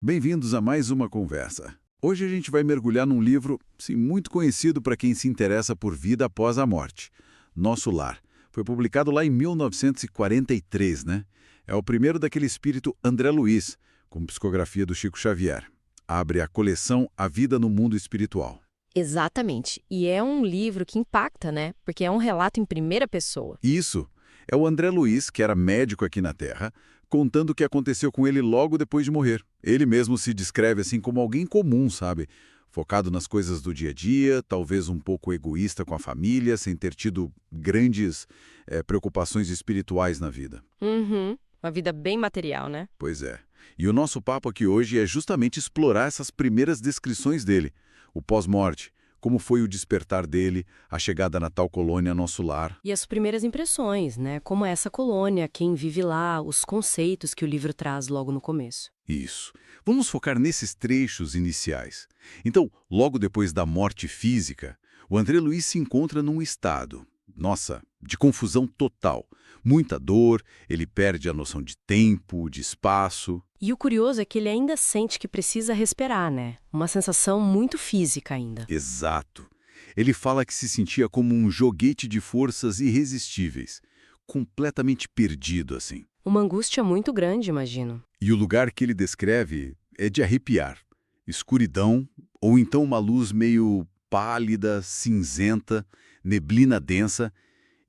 Bem-vindos a mais uma conversa. Hoje a gente vai mergulhar num livro, sim, muito conhecido para quem se interessa por vida após a morte. Nosso Lar. Foi publicado lá em 1943, né? É o primeiro daquele espírito André Luiz, com psicografia do Chico Xavier. Abre a coleção A Vida no Mundo Espiritual. Exatamente. E é um livro que impacta, né? Porque é um relato em primeira pessoa. Isso é o André Luiz, que era médico aqui na Terra, contando o que aconteceu com ele logo depois de morrer. Ele mesmo se descreve assim como alguém comum, sabe? Focado nas coisas do dia a dia, talvez um pouco egoísta com a família, sem ter tido grandes preocupações espirituais na vida. Uhum. Uma vida bem material, né? Pois é. E o nosso papo aqui hoje é justamente explorar essas primeiras descrições dele. O pós-morte, como foi o despertar dele, a chegada na tal colônia Nosso Lar. E as primeiras impressões, né? Como é essa colônia, quem vive lá, os conceitos que o livro traz logo no começo. Isso. Vamos focar nesses trechos iniciais. Então, logo depois da morte física, o André Luiz se encontra num estado, nossa, de confusão total. Muita dor, ele perde a noção de tempo, de espaço. E o curioso é que ele ainda sente que precisa respirar, né? Uma sensação muito física ainda. Exato. Ele fala que se sentia como um joguete de forças irresistíveis, completamente perdido assim. Uma angústia muito grande, imagino. E o lugar que ele descreve é de arrepiar. Escuridão, ou então uma luz meio pálida, cinzenta, neblina densa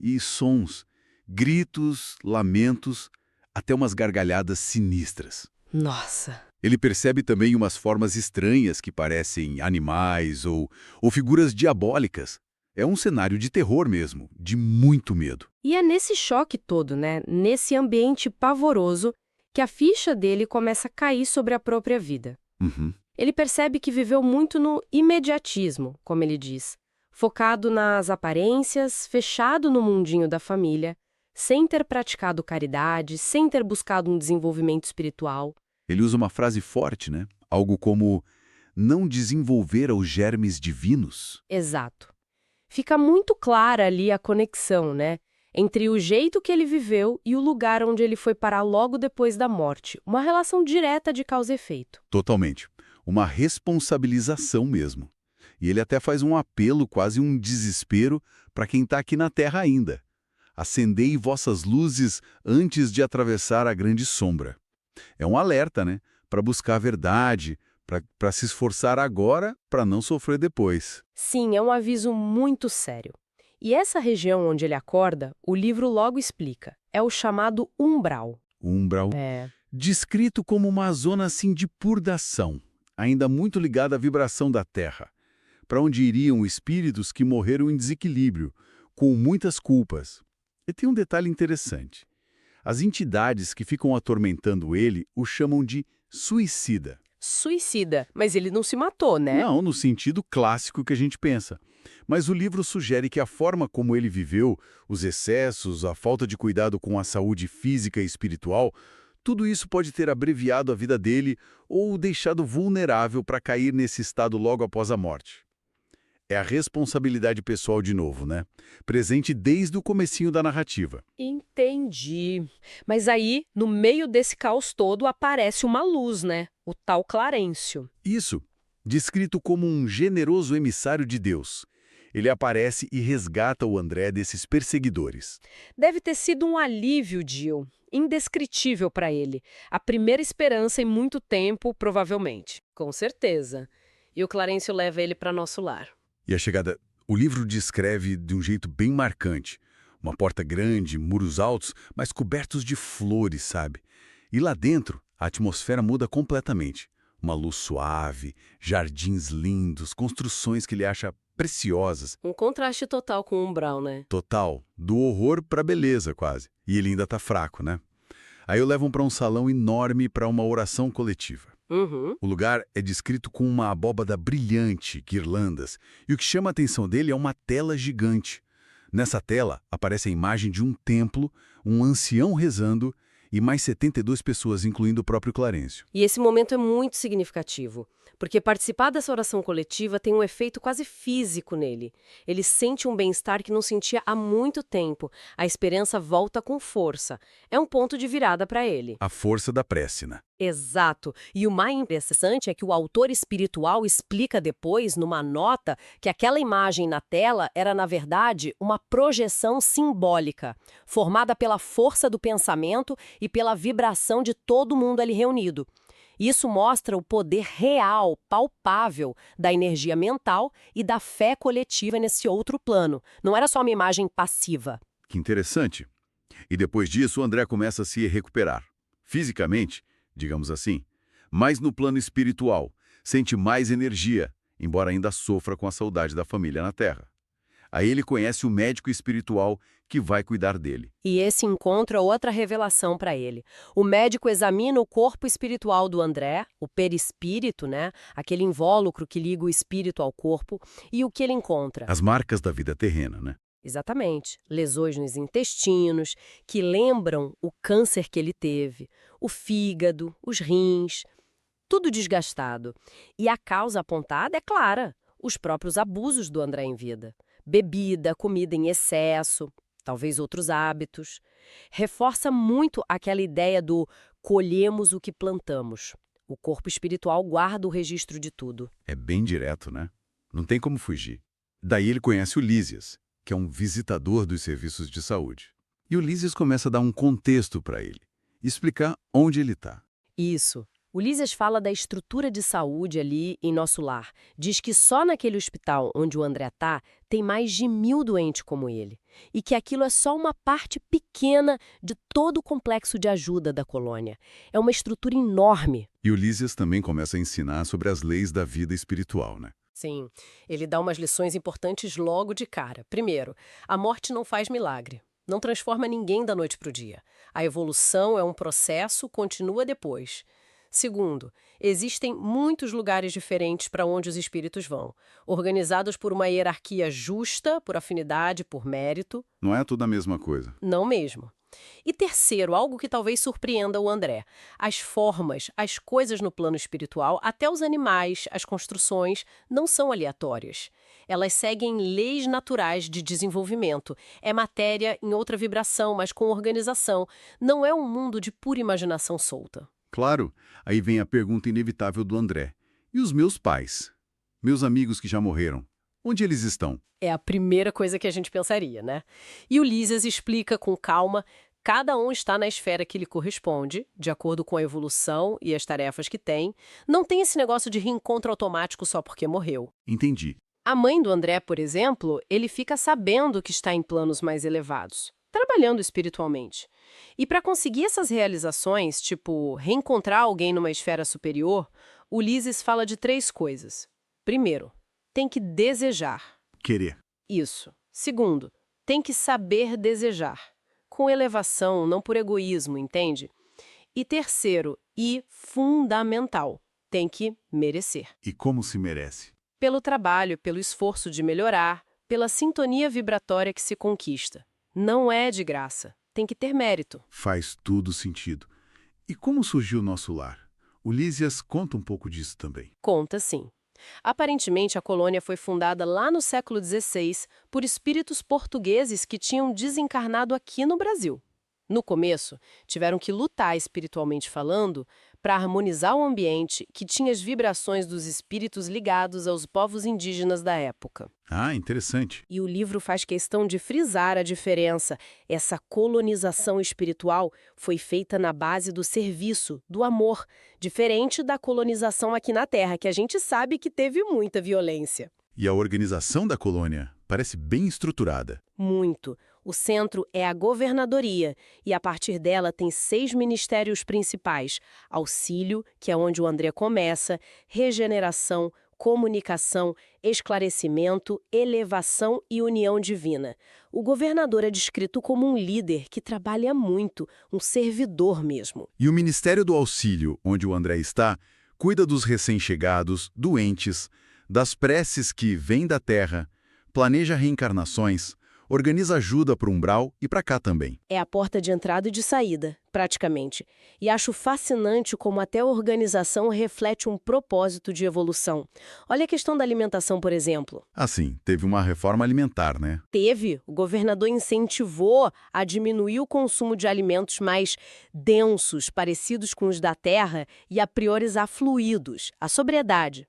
e sons, gritos, lamentos, até umas gargalhadas sinistras. Nossa! Ele percebe também umas formas estranhas que parecem animais ou figuras diabólicas. É um cenário de terror mesmo, de muito medo. E é nesse choque todo, né? Nesse ambiente pavoroso, que a ficha dele começa a cair sobre a própria vida. Uhum. Ele percebe que viveu muito no imediatismo, como ele diz, focado nas aparências, fechado no mundinho da família, sem ter praticado caridade, sem ter buscado um desenvolvimento espiritual. Ele usa uma frase forte, né? Algo como não desenvolver os germes divinos. Exato. Fica muito clara ali a conexão, né? Entre o jeito que ele viveu e o lugar onde ele foi parar logo depois da morte. Uma relação direta de causa e efeito. Totalmente. Uma responsabilização mesmo. E ele até faz um apelo, quase um desespero, para quem está aqui na Terra ainda. Acendei vossas luzes antes de atravessar a grande sombra. É um alerta, né? Para buscar a verdade, para se esforçar agora para não sofrer depois. Sim, é um aviso muito sério. E essa região onde ele acorda, o livro logo explica. É o chamado umbral. O umbral, descrito como uma zona assim de purgação, ainda muito ligada à vibração da Terra, para onde iriam espíritos que morreram em desequilíbrio, com muitas culpas. E tem um detalhe interessante. As entidades que ficam atormentando ele o chamam de suicida. Suicida, mas ele não se matou, né? Não no sentido clássico que a gente pensa. Mas o livro sugere que a forma como ele viveu, os excessos, a falta de cuidado com a saúde física e espiritual, tudo isso pode ter abreviado a vida dele ou o deixado vulnerável para cair nesse estado logo após a morte. É a responsabilidade pessoal de novo, né? Presente desde o comecinho da narrativa. Entendi. Mas aí, no meio desse caos todo, aparece uma luz, né? O tal Clarencio. Isso, descrito como um generoso emissário de Deus. Ele aparece e resgata o André desses perseguidores. Deve ter sido um alívio, Jill. Indescritível para ele. A primeira esperança em muito tempo, provavelmente. Com certeza. E o Clarencio leva ele para nosso lar. E a chegada, o livro descreve de um jeito bem marcante. Uma porta grande, muros altos, mas cobertos de flores, sabe? E lá dentro, a atmosfera muda completamente. Uma luz suave, jardins lindos, construções que ele acha preciosas. Um contraste total com o umbral, né? Total, do horror para a beleza, quase. E ele ainda tá fraco, né? Aí o levam para um salão enorme para uma oração coletiva. Uhum. O lugar é descrito com uma abóbada brilhante, guirlandas, e o que chama a atenção dele é uma tela gigante. Nessa tela aparece a imagem de um templo, um ancião rezando e mais 72 pessoas, incluindo o próprio Clarencio. E esse momento é muito significativo, porque participar dessa oração coletiva tem um efeito quase físico nele. Ele sente um bem-estar que não sentia há muito tempo. A esperança volta com força. É um ponto de virada para ele. A força da prece, né? Exato. E o mais interessante é que o autor espiritual explica depois, numa nota, que aquela imagem na tela era, na verdade, uma projeção simbólica, formada pela força do pensamento e pela vibração de todo mundo ali reunido. Isso mostra o poder real, palpável, da energia mental e da fé coletiva nesse outro plano. Não era só uma imagem passiva. Que interessante. E depois disso, o André começa a se recuperar. Fisicamente, digamos assim, mas no plano espiritual, sente mais energia, embora ainda sofra com a saudade da família na Terra. Aí ele conhece o médico espiritual que vai cuidar dele. E esse encontro é outra revelação para ele. O médico examina o corpo espiritual do André, o perispírito, né? Aquele invólucro que liga o espírito ao corpo, e o que ele encontra? As marcas da vida terrena, né? Exatamente. Lesões nos intestinos, que lembram o câncer que ele teve, o fígado, os rins, tudo desgastado. E a causa apontada é clara, os próprios abusos do André em vida. Bebida, comida em excesso, talvez outros hábitos. Reforça muito aquela ideia do colhemos o que plantamos. O corpo espiritual guarda o registro de tudo. É bem direto, né? Não tem como fugir. Daí ele conhece o Lísias, que é um visitador dos serviços de saúde. E o Lísias começa a dar um contexto para ele, explicar onde ele está. Isso. O Lísias fala da estrutura de saúde ali em nosso lar. Diz que só naquele hospital onde o André está, tem mais de 1000 doentes como ele. E que aquilo é só uma parte pequena de todo o complexo de ajuda da colônia. É uma estrutura enorme. E o Lísias também começa a ensinar sobre as leis da vida espiritual, né? Sim, ele dá umas lições importantes logo de cara. Primeiro, a morte não faz milagre. Não transforma ninguém da noite para o dia. A evolução é um processo, continua depois. Segundo, existem muitos lugares diferentes para onde os espíritos vão, organizados por uma hierarquia justa, por afinidade, por mérito. Não é tudo a mesma coisa. Não mesmo. E terceiro, algo que talvez surpreenda o André. As formas, as coisas no plano espiritual, até os animais, as construções, não são aleatórias. Elas seguem leis naturais de desenvolvimento. É matéria em outra vibração, mas com organização. Não é um mundo de pura imaginação solta. Claro, aí vem a pergunta inevitável do André. E os meus pais? Meus amigos que já morreram? Onde eles estão? É a primeira coisa que a gente pensaria, né? E o Lísias explica com calma, cada um está na esfera que lhe corresponde, de acordo com a evolução e as tarefas que tem. Não tem esse negócio de reencontro automático só porque morreu. Entendi. A mãe do André, por exemplo, ele fica sabendo que está em planos mais elevados, trabalhando espiritualmente. E para conseguir essas realizações, tipo reencontrar alguém numa esfera superior, o Lísias fala de 3 coisas. Primeiro, tem que desejar. Querer. Isso. Segundo, tem que saber desejar. Com elevação, não por egoísmo, entende? E terceiro, e fundamental, tem que merecer. E como se merece? Pelo trabalho, pelo esforço de melhorar, pela sintonia vibratória que se conquista. Não é de graça. Tem que ter mérito. Faz tudo sentido. E como surgiu o nosso lar? O Lísias conta um pouco disso também. Conta sim. Aparentemente, a colônia foi fundada lá no século XVI por espíritos portugueses que tinham desencarnado aqui no Brasil. No começo, tiveram que lutar espiritualmente falando para harmonizar o ambiente que tinha as vibrações dos espíritos ligados aos povos indígenas da época. Ah, interessante. E o livro faz questão de frisar a diferença. Essa colonização espiritual foi feita na base do serviço, do amor, diferente da colonização aqui na Terra, que a gente sabe que teve muita violência. E a organização da colônia parece bem estruturada. Muito. O centro é a governadoria e a partir dela tem 6 ministérios principais. Auxílio, que é onde o André começa, regeneração, comunicação, esclarecimento, elevação e união divina. O governador é descrito como um líder que trabalha muito, um servidor mesmo. E o Ministério do Auxílio, onde o André está, cuida dos recém-chegados, doentes, das preces que vêm da terra, planeja reencarnações, organiza ajuda para o umbral e para cá também. É a porta de entrada e de saída, praticamente. E acho fascinante como até a organização reflete um propósito de evolução. Olha a questão da alimentação, por exemplo. Assim, teve uma reforma alimentar, né? Teve, o governador incentivou a diminuir o consumo de alimentos mais densos, parecidos com os da terra, e a priorizar fluidos, a sobriedade.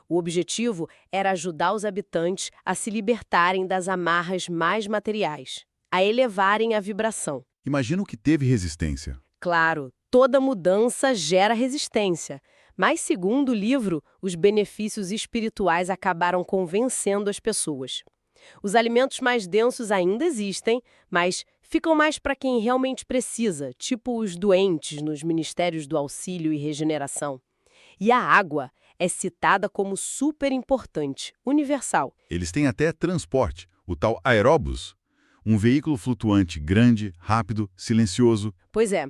O objetivo era ajudar os habitantes a se libertarem das amarras mais materiais, a elevarem a vibração. Imagino que teve resistência. Claro, toda mudança gera resistência, mas, segundo o livro, os benefícios espirituais acabaram convencendo as pessoas. Os alimentos mais densos ainda existem, mas ficam mais para quem realmente precisa, tipo os doentes nos ministérios do auxílio e regeneração. E a água é citada como super importante, universal. Eles têm até transporte, o tal aeróbus, um veículo flutuante grande, rápido, silencioso. Pois é.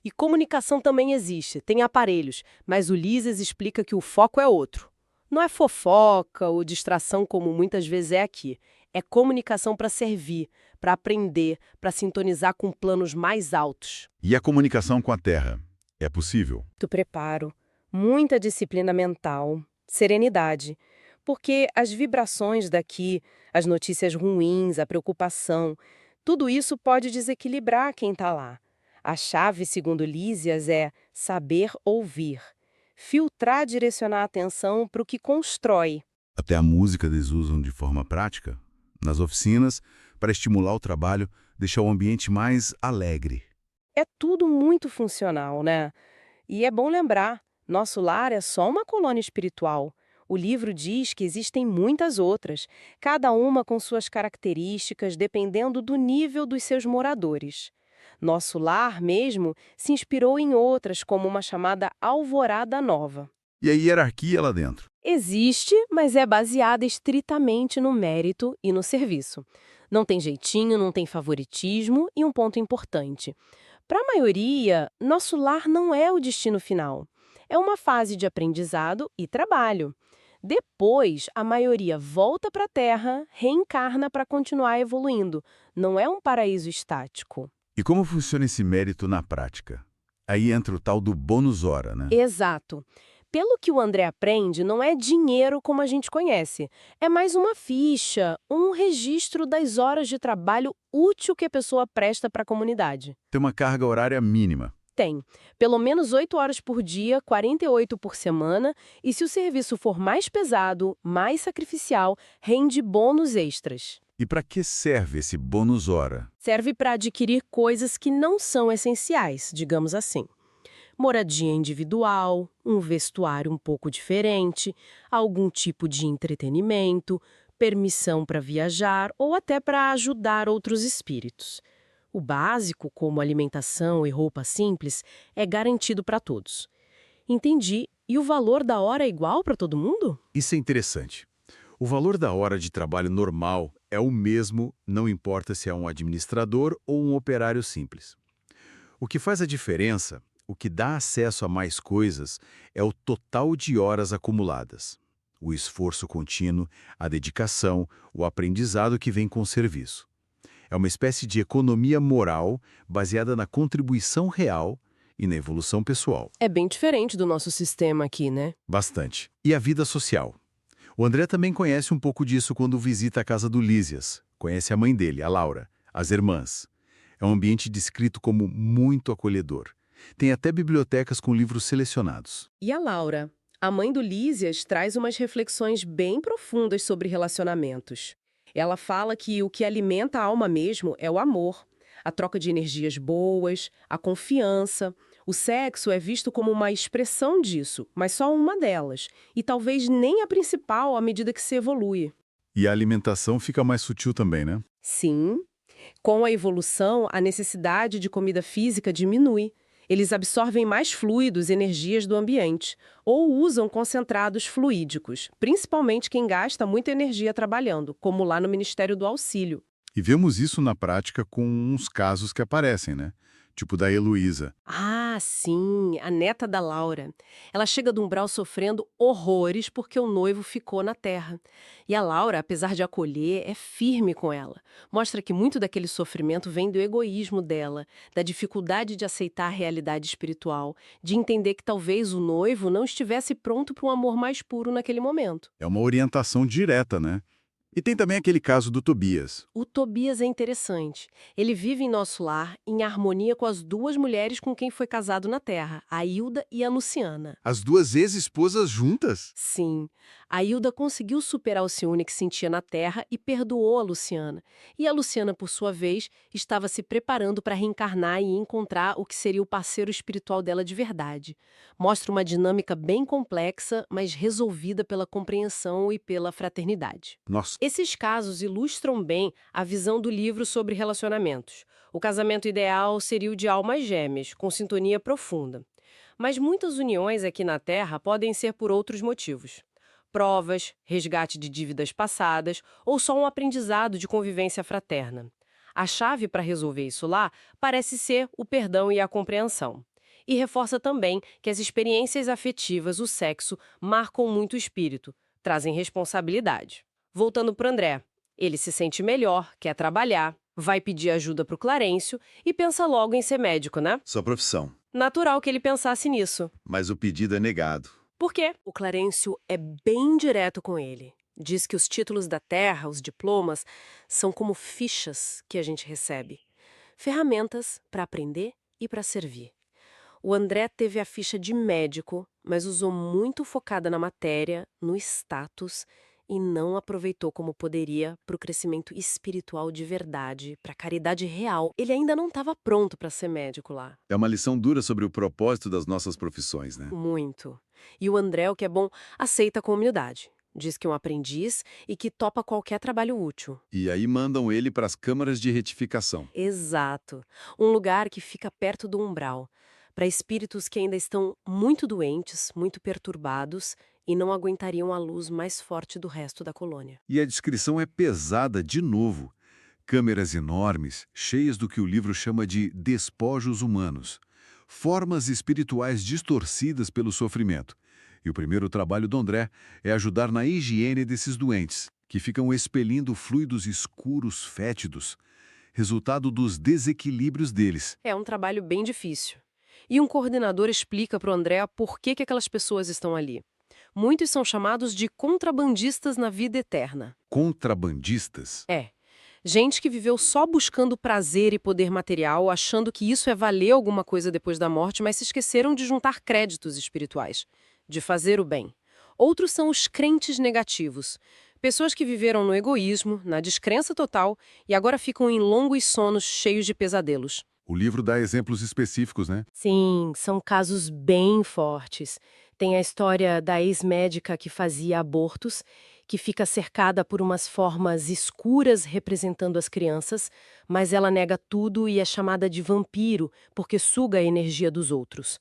E comunicação também existe, tem aparelhos, mas Ulisses explica que o foco é outro. Não é fofoca ou distração como muitas vezes é aqui. É comunicação para servir, para aprender, para sintonizar com planos mais altos. E a comunicação com a Terra? É possível? Muito preparo, muita disciplina mental, serenidade. Porque as vibrações daqui, as notícias ruins, a preocupação, tudo isso pode desequilibrar quem está lá. A chave, segundo Lísias, é saber ouvir. Filtrar, direcionar a atenção para o que constrói. Até a música eles usam de forma prática, nas oficinas, para estimular o trabalho, deixar o ambiente mais alegre. É tudo muito funcional, né? E é bom lembrar, nosso lar é só uma colônia espiritual. O livro diz que existem muitas outras, cada uma com suas características, dependendo do nível dos seus moradores. Nosso lar mesmo se inspirou em outras, como uma chamada Alvorada Nova. E a hierarquia lá dentro? Existe, mas é baseada estritamente no mérito e no serviço. Não tem jeitinho, não tem favoritismo e um ponto importante. Para a maioria, nosso lar não é o destino final. É uma fase de aprendizado e trabalho. Depois, a maioria volta para a Terra, reencarna para continuar evoluindo. Não é um paraíso estático. E como funciona esse mérito na prática? Aí entra o tal do bônus hora, né? Exato. Pelo que o André aprende, não é dinheiro como a gente conhece. É mais uma ficha, um registro das horas de trabalho útil que a pessoa presta para a comunidade. Tem uma carga horária mínima. Tem. Pelo menos 8 horas por dia, 48 por semana, e se o serviço for mais pesado, mais sacrificial, rende bônus extras. E para que serve esse bônus hora? Serve para adquirir coisas que não são essenciais, digamos assim. Moradia individual, um vestuário um pouco diferente, algum tipo de entretenimento, permissão para viajar ou até para ajudar outros espíritos. O básico, como alimentação e roupa simples, é garantido para todos. Entendi. E o valor da hora é igual para todo mundo? Isso é interessante. O valor da hora de trabalho normal é o mesmo, não importa se é um administrador ou um operário simples. O que faz a diferença, o que dá acesso a mais coisas, é o total de horas acumuladas. O esforço contínuo, a dedicação, o aprendizado que vem com o serviço. É uma espécie de economia moral baseada na contribuição real e na evolução pessoal. É bem diferente do nosso sistema aqui, né? Bastante. E a vida social? O André também conhece um pouco disso quando visita a casa do Lísias. Conhece a mãe dele, a Laura, as irmãs. É um ambiente descrito como muito acolhedor. Tem até bibliotecas com livros selecionados. E a Laura, a mãe do Lísias, traz umas reflexões bem profundas sobre relacionamentos. Ela fala que o que alimenta a alma mesmo é o amor, a troca de energias boas, a confiança. O sexo é visto como uma expressão disso, mas só uma delas, e talvez nem a principal à medida que se evolui. E a alimentação fica mais sutil também, né? Sim. Com a evolução, a necessidade de comida física diminui. Eles absorvem mais fluidos e energias do ambiente, ou usam concentrados fluídicos, principalmente quem gasta muita energia trabalhando, como lá no Ministério do Auxílio. E vemos isso na prática com uns casos que aparecem, né? tipo da Heloísa. Ah, sim, a neta da Laura. Ela chega do umbral sofrendo horrores porque o noivo ficou na terra. E a Laura, apesar de acolher, é firme com ela. Mostra que muito daquele sofrimento vem do egoísmo dela, da dificuldade de aceitar a realidade espiritual, de entender que talvez o noivo não estivesse pronto para um amor mais puro naquele momento. É uma orientação direta, né? E tem também aquele caso do Tobias. O Tobias é interessante. Ele vive em nosso lar em harmonia com as duas mulheres com quem foi casado na Terra, a Hilda e a Luciana. As duas ex-esposas juntas? Sim, a Hilda conseguiu superar o ciúme que sentia na Terra e perdoou a Luciana. E a Luciana, por sua vez, estava se preparando para reencarnar e encontrar o que seria o parceiro espiritual dela de verdade. Mostra uma dinâmica bem complexa, mas resolvida pela compreensão e pela fraternidade. Nossa, Esses casos ilustram bem a visão do livro sobre relacionamentos. O casamento ideal seria o de almas gêmeas, com sintonia profunda. Mas muitas uniões aqui na Terra podem ser por outros motivos. Provas, resgate de dívidas passadas ou só um aprendizado de convivência fraterna. A chave para resolver isso lá parece ser o perdão e a compreensão. E reforça também que as experiências afetivas, o sexo, marcam muito o espírito, trazem responsabilidade. Voltando para o André, ele se sente melhor, quer trabalhar, vai pedir ajuda para o Clarencio e pensa logo em ser médico, né? sua profissão. Natural que ele pensasse nisso. Mas o pedido é negado. Por quê? O Clarencio é bem direto com ele. Diz que os títulos da terra, os diplomas, são como fichas que a gente recebe. Ferramentas para aprender e para servir. O André teve a ficha de médico, mas usou muito focada na matéria, no status, e não aproveitou como poderia para o crescimento espiritual de verdade, para a caridade real. Ele ainda não estava pronto para ser médico lá. É uma lição dura sobre o propósito das nossas profissões, né? Muito. E o André, o que é bom, aceita com humildade. Diz que é um aprendiz e que topa qualquer trabalho útil. E aí mandam ele para as câmaras de retificação. Exato. Um lugar que fica perto do umbral, para espíritos que ainda estão muito doentes, muito perturbados e não aguentariam a luz mais forte do resto da colônia. E a descrição é pesada de novo. Câmeras enormes, cheias do que o livro chama de despojos humanos. Formas espirituais distorcidas pelo sofrimento. E o primeiro trabalho do André é ajudar na higiene desses doentes, que ficam expelindo fluidos escuros fétidos, resultado dos desequilíbrios deles. É um trabalho bem difícil. E um coordenador explica para o André por que aquelas pessoas estão ali. Muitos são chamados de contrabandistas na vida eterna. Contrabandistas? É. Gente que viveu só buscando prazer e poder material, achando que isso é valer alguma coisa depois da morte, mas se esqueceram de juntar créditos espirituais, de fazer o bem. Outros são os crentes negativos. Pessoas que viveram no egoísmo, na descrença total e agora ficam em longos sonos cheios de pesadelos. O livro dá exemplos específicos, né? Sim, são casos bem fortes. Tem a história da ex-médica que fazia abortos, que fica cercada por umas formas escuras representando as crianças, mas ela nega tudo e é chamada de vampiro porque suga a energia dos outros.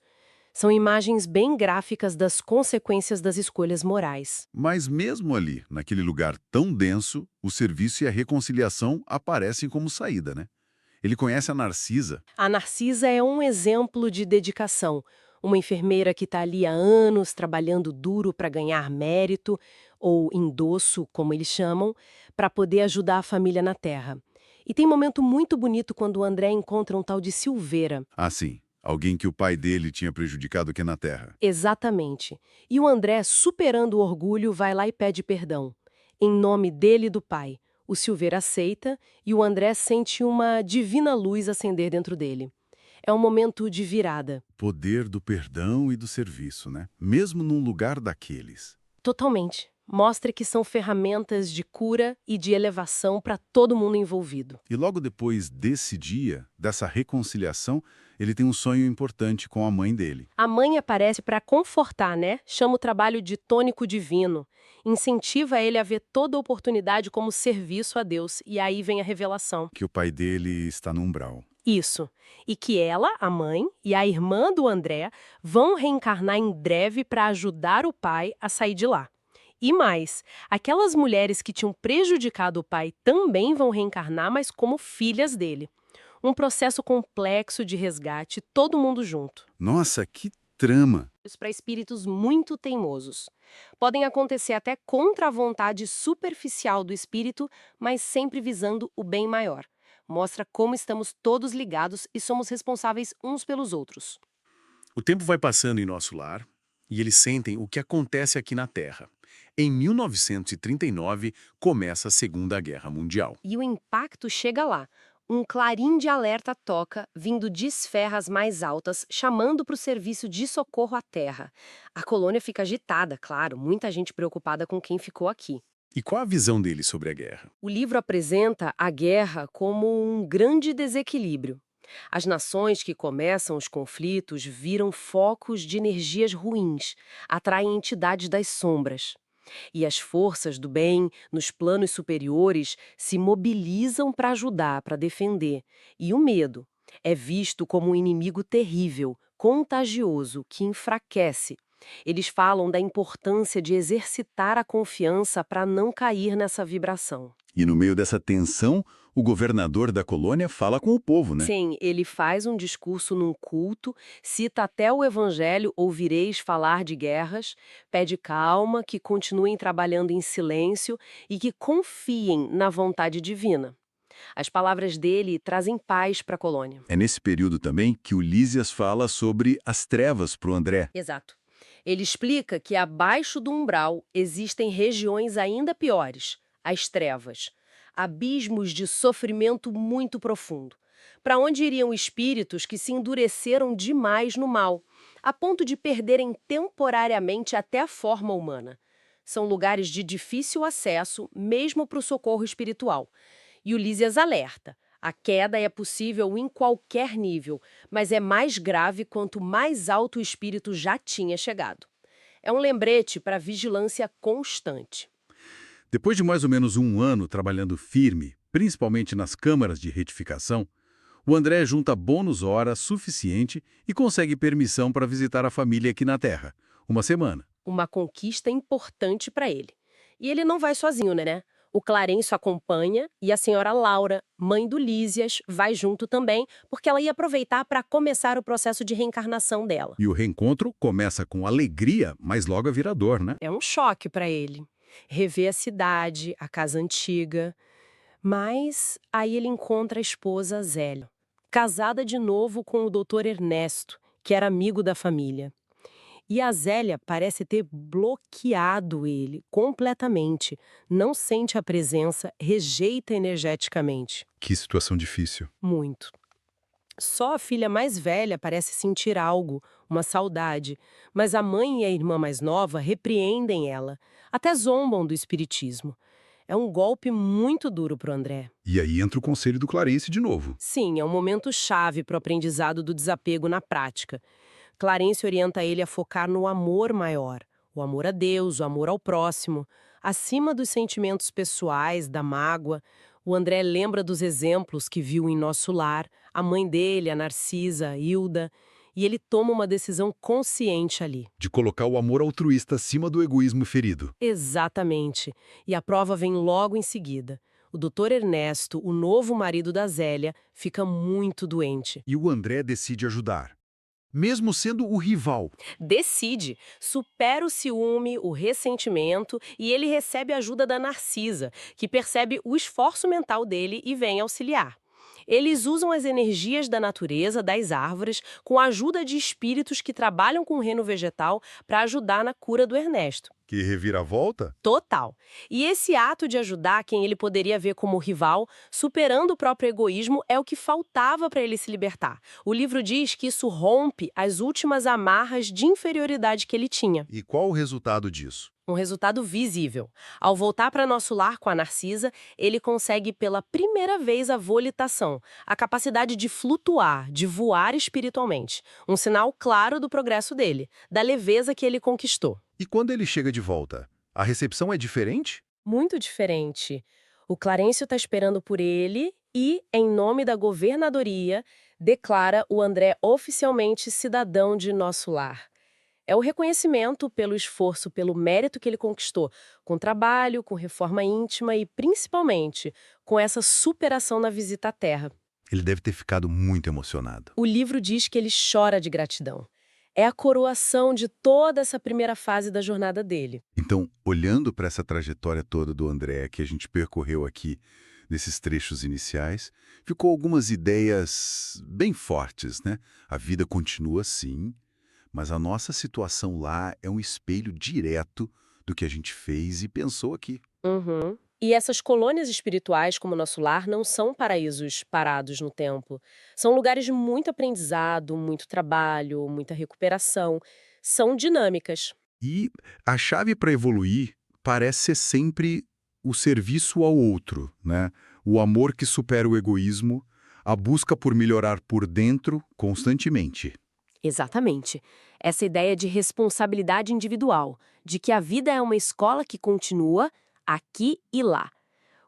São imagens bem gráficas das consequências das escolhas morais. Mas mesmo ali, naquele lugar tão denso, o serviço e a reconciliação aparecem como saída, né? Ele conhece a Narcisa. A Narcisa é um exemplo de dedicação. Uma enfermeira que está ali há anos trabalhando duro para ganhar mérito, ou endosso, como eles chamam, para poder ajudar a família na Terra. E tem um momento muito bonito quando o André encontra um tal de Silveira. Ah, sim. Alguém que o pai dele tinha prejudicado aqui na Terra. Exatamente. E o André, superando o orgulho, vai lá e pede perdão. Em nome dele e do pai. O Silveira aceita e o André sente uma divina luz acender dentro dele. É um momento de virada. Poder do perdão e do serviço, né? Mesmo num lugar daqueles. Totalmente. Mostra que são ferramentas de cura e de elevação para todo mundo envolvido. E logo depois desse dia, dessa reconciliação, ele tem um sonho importante com a mãe dele. A mãe aparece para confortar, né? Chama o trabalho de tônico divino. Incentiva ele a ver toda oportunidade como serviço a Deus. E aí vem a revelação. Que o pai dele está no umbral. Isso. E que ela, a mãe, e a irmã do André vão reencarnar em breve para ajudar o pai a sair de lá. E mais, aquelas mulheres que tinham prejudicado o pai também vão reencarnar, mas como filhas dele. Um processo complexo de resgate, todo mundo junto. Nossa, que trama! Para espíritos muito teimosos. Podem acontecer até contra a vontade superficial do espírito, mas sempre visando o bem maior. Mostra como estamos todos ligados e somos responsáveis uns pelos outros. O tempo vai passando em nosso lar e eles sentem o que acontece aqui na Terra. Em 1939, começa a Segunda Guerra Mundial. E o impacto chega lá. Um clarim de alerta toca, vindo de esferras mais altas, chamando para o serviço de socorro à Terra. A colônia fica agitada, claro, muita gente preocupada com quem ficou aqui. E qual a visão deles sobre a guerra? O livro apresenta a guerra como um grande desequilíbrio. As nações que começam os conflitos viram focos de energias ruins, atraem entidades das sombras. E as forças do bem, nos planos superiores, se mobilizam para ajudar, para defender. E o medo é visto como um inimigo terrível, contagioso, que enfraquece. Eles falam da importância de exercitar a confiança para não cair nessa vibração. E no meio dessa tensão, o governador da colônia fala com o povo, né? Sim, ele faz um discurso num culto, cita até o evangelho, ouvireis falar de guerras, pede calma, que continuem trabalhando em silêncio e que confiem na vontade divina. As palavras dele trazem paz para a colônia. É nesse período também que o Lísias fala sobre as trevas para o André. Exato. Ele explica que abaixo do umbral existem regiões ainda piores, as trevas. Abismos de sofrimento muito profundo, para onde iriam espíritos que se endureceram demais no mal, a ponto de perderem temporariamente até a forma humana. São lugares de difícil acesso, mesmo para o socorro espiritual. E o Lísias alerta: a queda é possível em qualquer nível, mas é mais grave quanto mais alto o espírito já tinha chegado. É um lembrete para vigilância constante. Depois de mais ou menos um ano trabalhando firme, principalmente nas câmaras de retificação, o André junta bônus hora suficiente e consegue permissão para visitar a família aqui na Terra. Uma semana. Uma conquista importante para ele. E ele não vai sozinho, né? O Clarencio acompanha e a senhora Laura, mãe do Lísias, vai junto também, porque ela ia aproveitar para começar o processo de reencarnação dela. E o reencontro começa com alegria, mas logo vira dor, né? É um choque para ele. Rever a cidade, a casa antiga. Mas aí ele encontra a esposa Zélia, casada de novo com o doutor Ernesto, que era amigo da família. E a Zélia parece ter bloqueado ele completamente. Não sente a presença, rejeita energeticamente. Que situação difícil. Muito. Só a filha mais velha parece sentir algo, uma saudade, mas a mãe e a irmã mais nova repreendem ela, até zombam do espiritismo. É um golpe muito duro para o André. E aí entra o conselho do Clarencio de novo. Sim, é um momento chave para o aprendizado do desapego na prática. Clarencio orienta ele a focar no amor maior, o amor a Deus, o amor ao próximo, acima dos sentimentos pessoais, da mágoa. O André lembra dos exemplos que viu em nosso lar, a mãe dele, a Narcisa, a Hilda, e ele toma uma decisão consciente ali. De colocar o amor altruísta acima do egoísmo ferido. Exatamente. E a prova vem logo em seguida. O doutor Ernesto, o novo marido da Zélia, fica muito doente. E o André decide ajudar. Mesmo sendo o rival. Decide, supera o ciúme, o ressentimento e ele recebe a ajuda da Narcisa, que percebe o esforço mental dele e vem auxiliar. Eles usam as energias da natureza, das árvores, com a ajuda de espíritos que trabalham com o reino vegetal para ajudar na cura do Ernesto. Que reviravolta? Total. E esse ato de ajudar quem ele poderia ver como rival, superando o próprio egoísmo, é o que faltava para ele se libertar. O livro diz que isso rompe as últimas amarras de inferioridade que ele tinha. E qual o resultado disso? Um resultado visível. Ao voltar para nosso lar com a Narcisa, ele consegue pela primeira vez a volitação, a capacidade de flutuar, de voar espiritualmente. Um sinal claro do progresso dele, da leveza que ele conquistou. E quando ele chega de volta, a recepção é diferente? Muito diferente. O Clarencio está esperando por ele e, em nome da governadoria, declara o André oficialmente cidadão de nosso lar. É o reconhecimento pelo esforço, pelo mérito que ele conquistou, com trabalho, com reforma íntima e, principalmente, com essa superação na visita à Terra. Ele deve ter ficado muito emocionado. O livro diz que ele chora de gratidão. É a coroação de toda essa primeira fase da jornada dele. Então, olhando para essa trajetória toda do André que a gente percorreu aqui nesses trechos iniciais, ficou algumas ideias bem fortes, né? A vida continua sim, mas a nossa situação lá é um espelho direto do que a gente fez e pensou aqui. Uhum. E essas colônias espirituais, como o nosso lar, não são paraísos parados no tempo. São lugares de muito aprendizado, muito trabalho, muita recuperação. São dinâmicas. E a chave para evoluir parece ser sempre o serviço ao outro, né? O amor que supera o egoísmo, a busca por melhorar por dentro constantemente. Exatamente. Essa ideia de responsabilidade individual, de que a vida é uma escola que continua aqui e lá.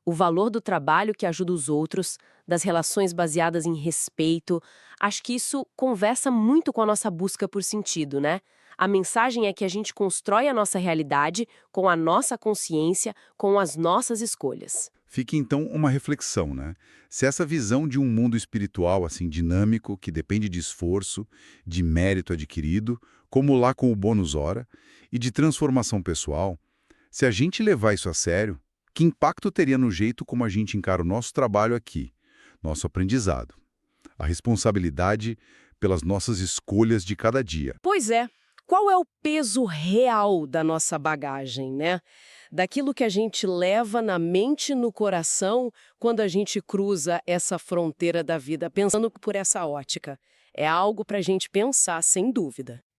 O valor do trabalho que ajuda os outros, das relações baseadas em respeito, acho que isso conversa muito com a nossa busca por sentido, né? A mensagem é que a gente constrói a nossa realidade com a nossa consciência, com as nossas escolhas. Fica então uma reflexão, né? Se essa visão de um mundo espiritual assim dinâmico, que depende de esforço, de mérito adquirido, como lá com o bônus hora, e de transformação pessoal, se a gente levar isso a sério, que impacto teria no jeito como a gente encara o nosso trabalho aqui, nosso aprendizado, a responsabilidade pelas nossas escolhas de cada dia? Pois é. Qual é o peso real da nossa bagagem, né? Daquilo que a gente leva na mente e no coração quando a gente cruza essa fronteira da vida, pensando por essa ótica. É algo para a gente pensar, sem dúvida.